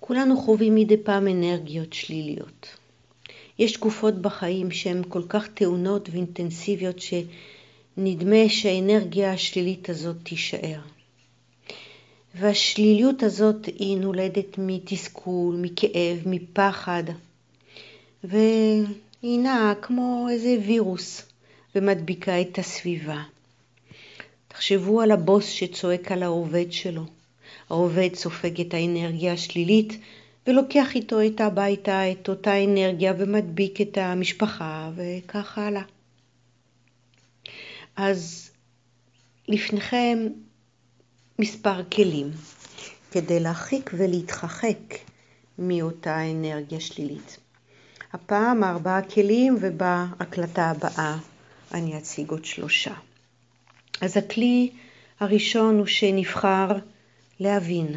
כולנו חווים מדי פעם אנרגיות שליליות. יש תקופות בחיים שהן כל כך טעונות ואינטנסיביות שנדמה שהאנרגיה השלילית הזאת תישאר. והשליליות הזאת היא נולדת מתסכול, מכאב, מפחד. והיא נעה כמו איזה וירוס ומדביקה את הסביבה. תחשבו על הבוס שצועק על העובד שלו. העובד סופג את האנרגיה השלילית ולוקח איתו את הביתה את אותה אנרגיה ומדביק את המשפחה וכך הלאה. אז לפניכם מספר כלים כדי להרחיק ולהתרחק מאותה אנרגיה שלילית. הפעם 4 כלים ובהקלטה הבאה אני אציג עוד 3. אז הכלי הראשון הוא שנבחר להבין.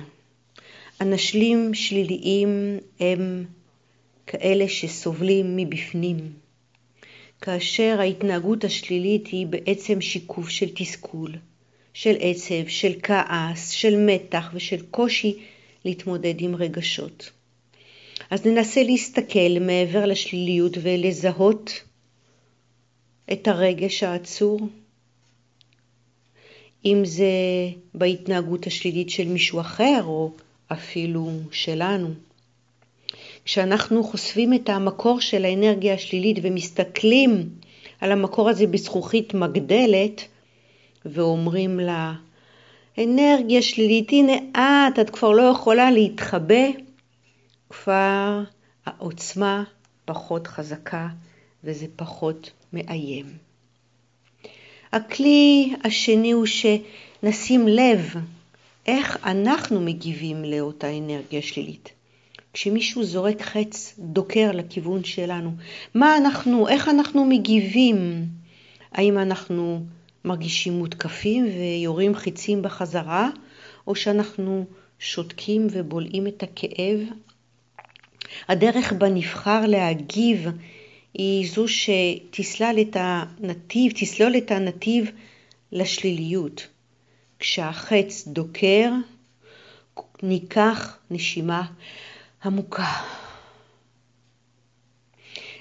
אנשים שליליים הם כאלה שסובלים מבפנים. כאשר ההתנהגות השלילית היא בעצם שיקוף של תסכול, של עצב, של כעס, של מתח ושל קושי להתמודד עם רגשות. אז ננסה להסתכל מעבר לשליליות ולזהות את הרגש העצור. אם זה בהתנהגות השלילית של מישהו אחר או אפילו שלנו. כשאנחנו חושפים את המקור של האנרגיה השלילית ומסתכלים על המקור הזה בזכוכית מגדלת ואומרים לה, אנרגיה שלילית, הנה את כבר לא יכולה להתחבא, כבר העוצמה פחות חזקה וזה פחות מאיים. הכלי השני הוא שנשים לב איך אנחנו מגיבים לאותה אנרגיה שלילית. כשמישהו זורק חץ דוקר לכיוון שלנו, איך אנחנו מגיבים? האם אנחנו מרגישים מותקפים ויורים חיצים בחזרה, או שאנחנו שותקים ובולעים את הכאב? הדרך בה נבחר להגיב היא זו שתסלול את הנתיב לשליליות. כשהחץ דוקר, ניקח נשימה עמוקה.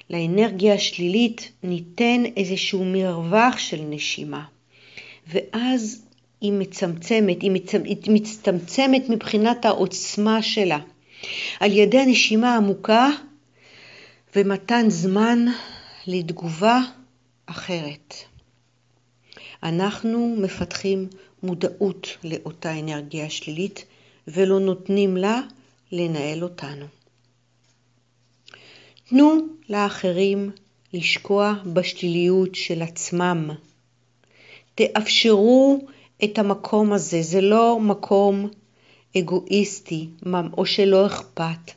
לאנרגיה השלילית ניתן איזשהו מרווח של נשימה. ואז היא מצטמצמת מבחינת העוצמה שלה. על ידי הנשימה העמוקה ומתן זמן לתגובה אחרת. אנחנו מפתחים מודעות לאותה אנרגיה שלילית ולא נותנים לה לנהל אותנו. תנו לאחרים לשקוע בשליליות של עצמם. תאפשרו את המקום הזה, זה לא מקום אגואיסטי או שלא אכפת.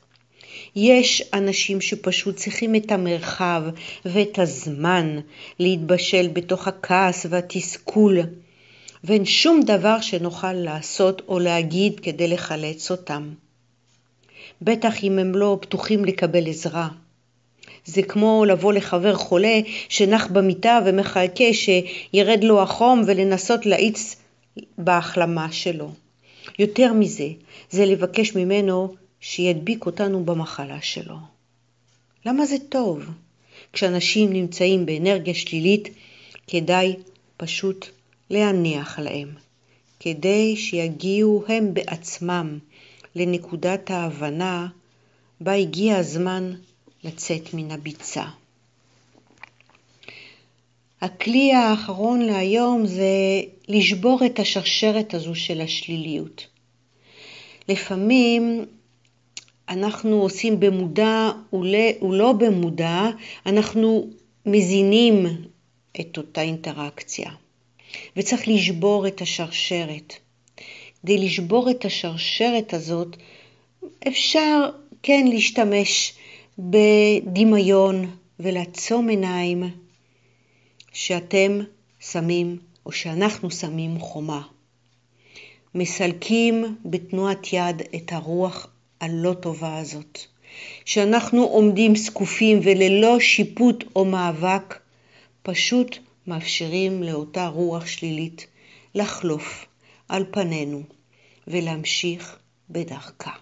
יש אנשים שפשוט צריכים את המרחב ואת הזמן להתבשל בתוך הכעס והתסכול, ואין שום דבר שנוכל לעשות או להגיד כדי לחלץ אותם. בטח אם הם לא פתוחים לקבל עזרה. זה כמו לבוא לחבר חולה שנח במיטה ומחכה שירד לו החום ולנסות להאיץ בהחלמה שלו. יותר מזה, זה לבקש ממנו שידביק אותנו במחלה שלו. למה זה טוב? כשאנשים נמצאים באנרגיה שלילית, כדאי פשוט להניח להם, כדי שיגיעו הם בעצמם לנקודת ההבנה בה הגיע הזמן לצאת מן הביצה. הכלי האחרון להיום זה לשבור את השרשרת הזו של השליליות. לפעמים אנחנו עושים במודע ולא במודע, אנחנו מזינים את אותה אינטראקציה. וצריך לשבור את השרשרת. כדי לשבור את השרשרת הזאת, אפשר כן להשתמש בדמיון ולעצום עיניים שאתם שמים או שאנחנו שמים חומה. מסלקים בתנועת יד את הרוח הלא טובה הזאת. שאנחנו עומדים זקופים וללא שיפוט או מאבק, פשוט מאפשרים לאותה רוח שלילית לחלוף על פנינו ולהמשיך בדרכה.